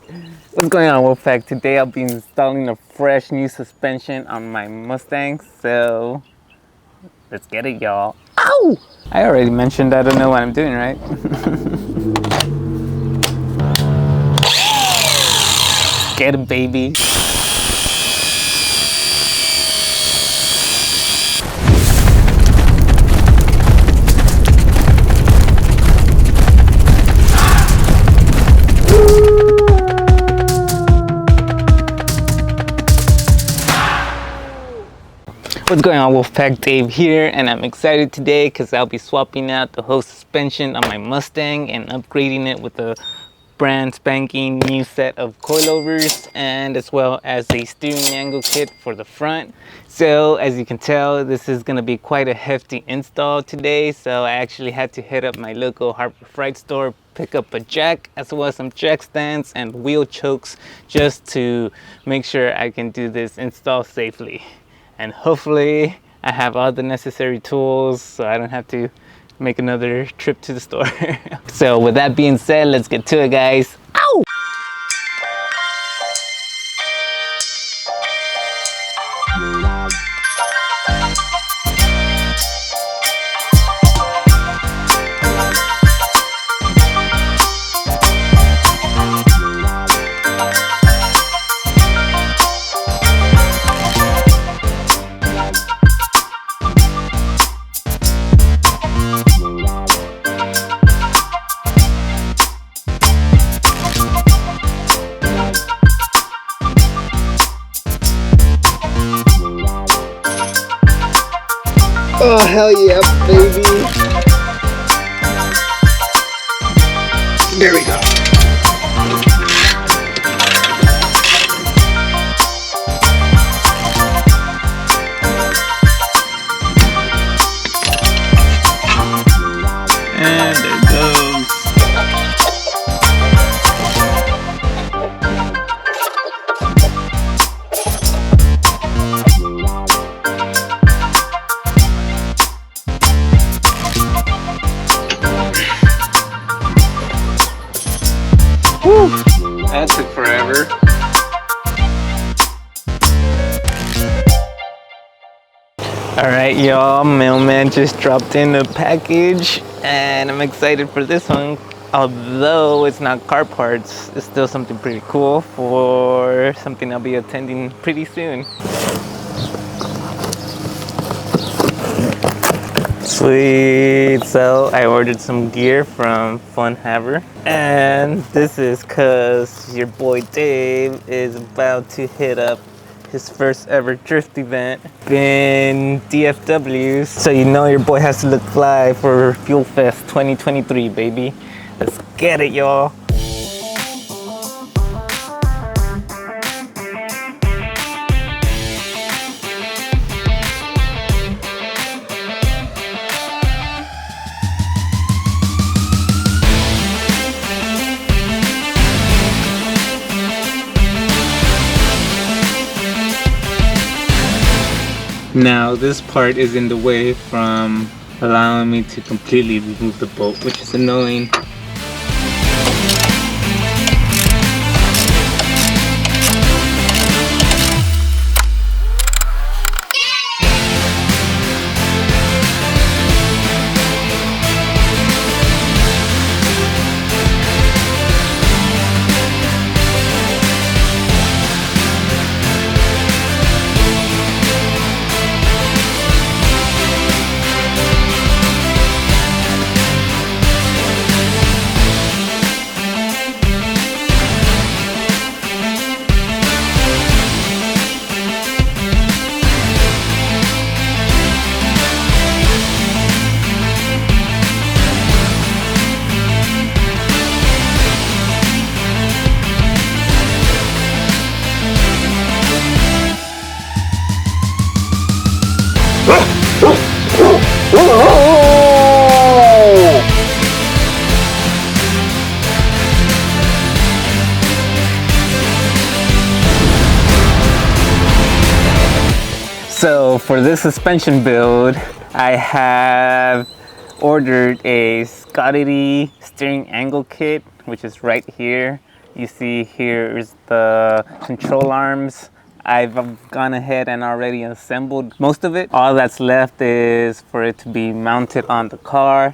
What's going on, Wolfpack? Today I'll be installing a fresh new suspension on my Mustang, so let's get it, y'all. Ow! I already mentioned I don't know what I'm doing, right? Get it, baby. What's going on, Wolfpack? Dave here, and I'm excited today because I'll be swapping out the whole suspension on my Mustang and upgrading it with a brand spanking new set of coilovers, and as well as a steering angle kit for the front. So as you can tell, this is going to be quite a hefty install today, so I actually had to hit up my local Harbor Freight store, pick up a jack as well as some jack stands and wheel chokes just to make sure I can do this install safely. And hopefully I have all the necessary tools so I don't have to make another trip to the store. So with that being said, let's get to it, guys. Ow! Oh, hell yeah, baby. There we go. And there it goes. Whew, that took forever. Alright, y'all, mailman just dropped in a package and I'm excited for this one. Although it's not car parts, it's still something pretty cool for something I'll be attending pretty soon. Sweet. So I ordered some gear from Fun Haver, and this is cause your boy Dave is about to hit up his first ever drift event in DFWs, so you know your boy has to look fly for Fuel Fest 2023, baby. Let's get it, y'all. Now this part is in the way from allowing me to completely remove the bolt, which is annoying. So for this suspension build, I have ordered a Scotidi steering angle kit, which is right here. You see here is the control arms. I've gone ahead and already assembled most of it. All that's left is for it to be mounted on the car,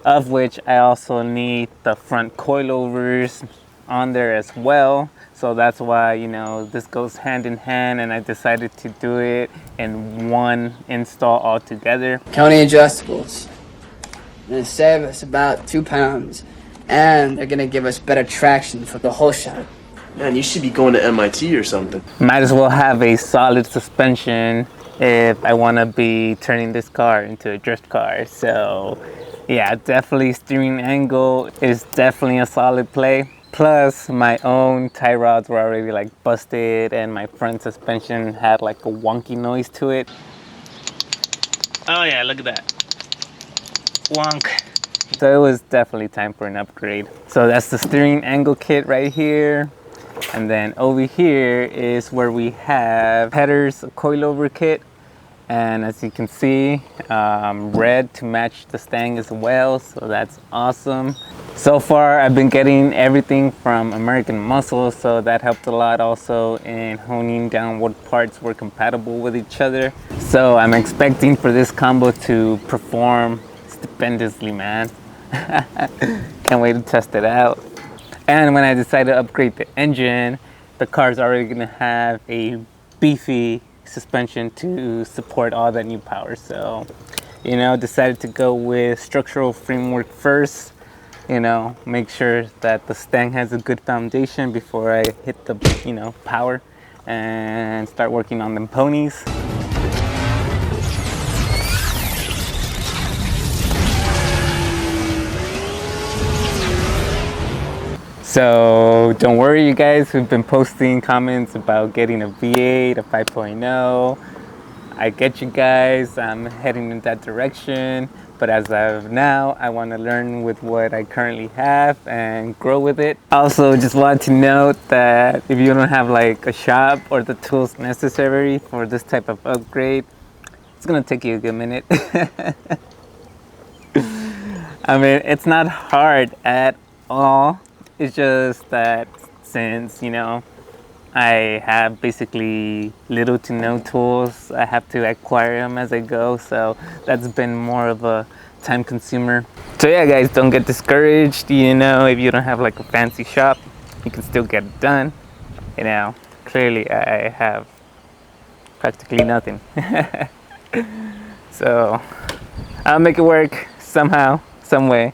of which I also need the front coilovers on there as well. So that's why, you know, this goes hand in hand, and I decided to do it in one install altogether. County adjustables. Gonna save us about 2 pounds, and they're gonna give us better traction for the whole shot. Man, you should be going to MIT or something. Might as well have a solid suspension if I want to be turning this car into a drift car. So yeah, definitely steering angle is definitely a solid play. Plus my own tie rods were already like busted, and my front suspension had like a wonky noise to it. Oh yeah, look at that. Wonk. So it was definitely time for an upgrade. So that's the steering angle kit right here. And then over here is where we have Pedder's Coil-Over Kit. And as you can see, red to match the Mustang as well. So that's awesome. So far, I've been getting everything from American Muscle. So that helped a lot also in honing down what parts were compatible with each other. So I'm expecting for this combo to perform stupendously, man. Can't wait to test it out. And when I decided to upgrade the engine, the car's already gonna have a beefy suspension to support all that new power. So, you know, decided to go with structural framework first. You know, make sure that the Mustang has a good foundation before I hit the, you know, power and start working on them ponies. So don't worry, you guys who've been posting comments about getting a V8, a 5.0. I get you guys, I'm heading in that direction. But as of now, I want to learn with what I currently have and grow with it. Also, just want to note that if you don't have like a shop or the tools necessary for this type of upgrade, it's gonna take you a good minute. I mean, it's not hard at all. It's just that since, you know, I have basically little to no tools, I have to acquire them as I go. So that's been more of a time consumer. So yeah, guys, don't get discouraged. You know, if you don't have like a fancy shop, you can still get it done. You know, clearly I have practically nothing. So I'll make it work somehow, some way.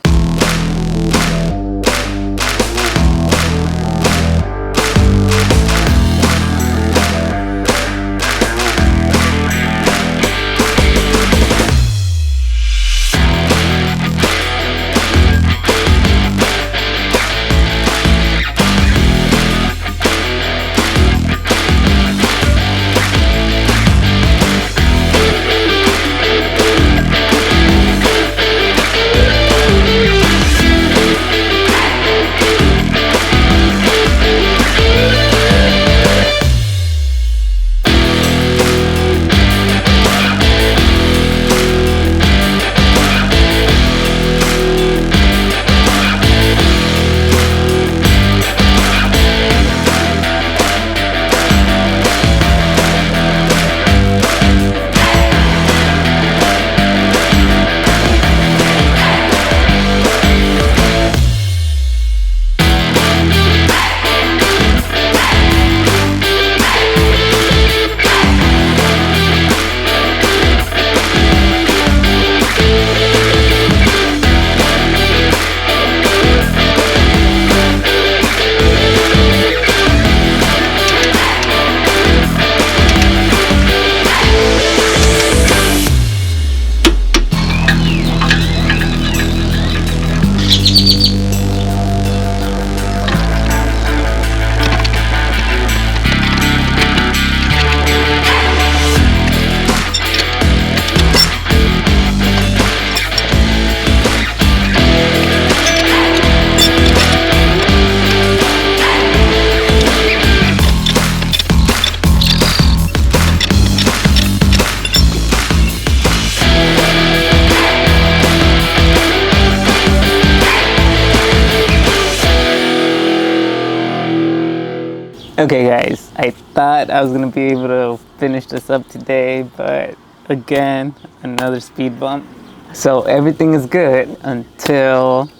Okay guys, I thought I was gonna be able to finish this up today, but again, another speed bump. So everything is good until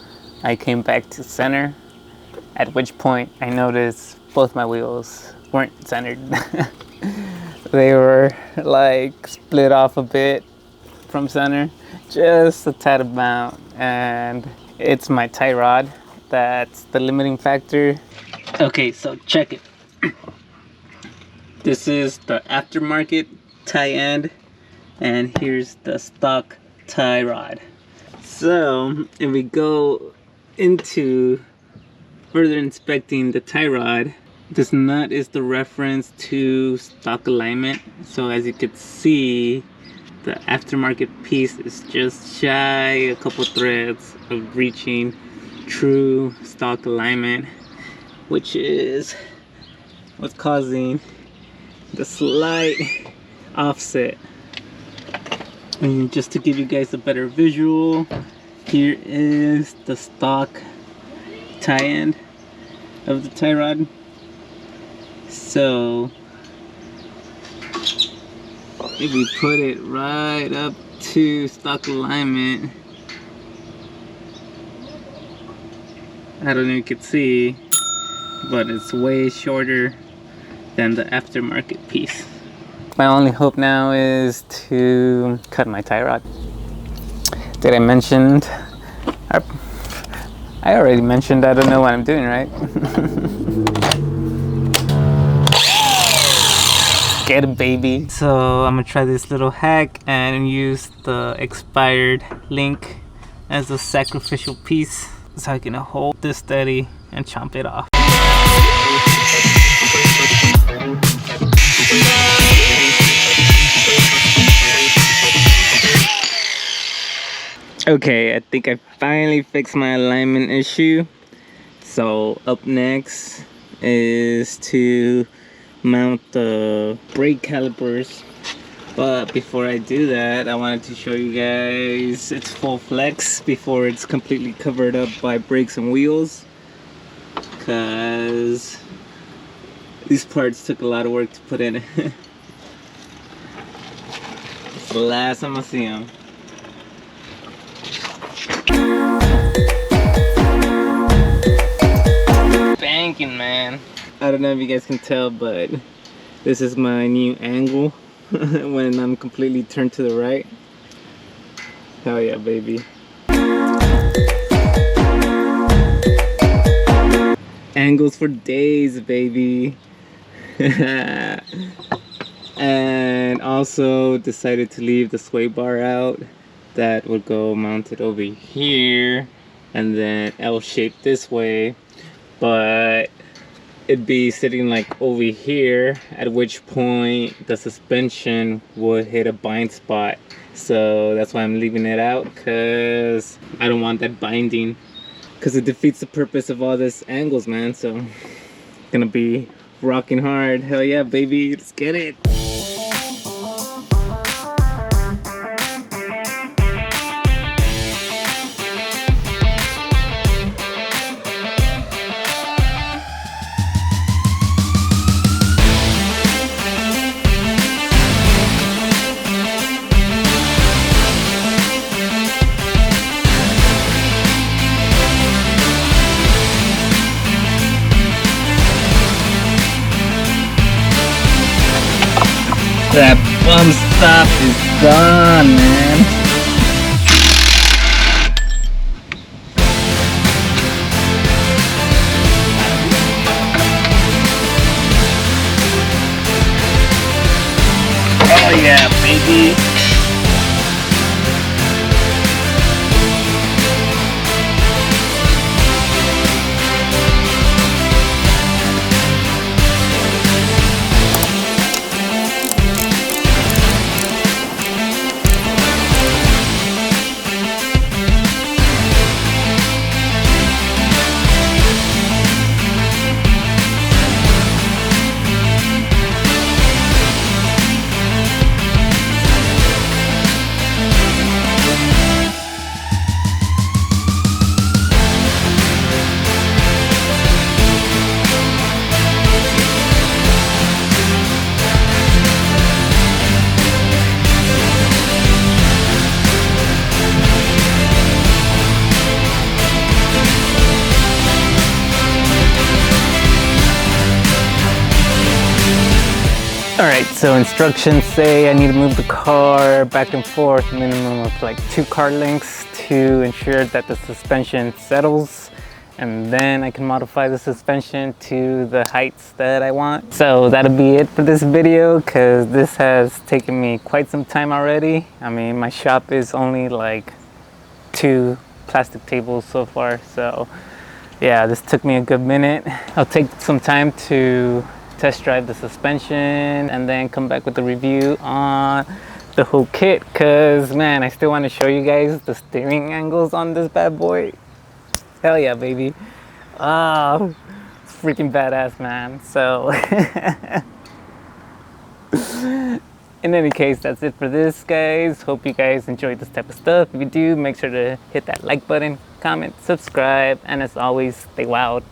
I came back to center, at which point I noticed both my wheels weren't centered. They were like split off a bit from center, just a tad amount, and it's my tie rod that's the limiting factor. Okay, so check it. This is the aftermarket tie end, and here's the stock tie rod. So if we go into further inspecting the tie rod, this nut is the reference to stock alignment. So as you can see, the aftermarket piece is just shy a couple threads of reaching true stock alignment, which is what's causing the slight offset. And just to give you guys a better visual, here is the stock tie end of the tie rod. So if we put it right up to stock alignment, I don't know if you can see, but it's way shorter than the aftermarket piece. My only hope now is to cut my tie rod. Did I mention? I already mentioned I don't know what I'm doing, right? Get it, baby. So I'm gonna try this little hack and use the expired link as a sacrificial piece so I can hold this steady and chomp it off. Okay, I think I finally fixed my alignment issue. So up next is to mount the brake calipers. But before I do that, I wanted to show you guys its full flex before it's completely covered up by brakes and wheels, because these parts took a lot of work to put in. It's the last time I see them. Banking, man. I don't know if you guys can tell, but this is my new angle when I'm completely turned to the right. Hell yeah, baby. Angles for days, baby. And also decided to leave the sway bar out. That would go mounted over here and then L-shaped this way, but it'd be sitting like over here, at which point the suspension would hit a bind spot. So that's why I'm leaving it out, because I don't want that binding, because it defeats the purpose of all this angles, man. So gonna be rocking hard. Hell yeah, baby, let's get it. That bum stop is gone, man. Oh yeah, baby. Alright, so instructions say I need to move the car back and forth minimum of like 2 car lengths to ensure that the suspension settles, and then I can modify the suspension to the heights that I want. So that'll be it for this video, because this has taken me quite some time already. I mean, my shop is only like 2 plastic tables so far, so yeah, this took me a good minute. I'll take some time to test drive the suspension and then come back with a review on the whole kit, because man, I still want to show you guys the steering angles on this bad boy. Hell yeah, baby. Oh, it's freaking badass, man. So in any case, that's it for this, guys. Hope you guys enjoyed this type of stuff. If you do, make sure to hit that like button, comment, subscribe, and as always, stay wild.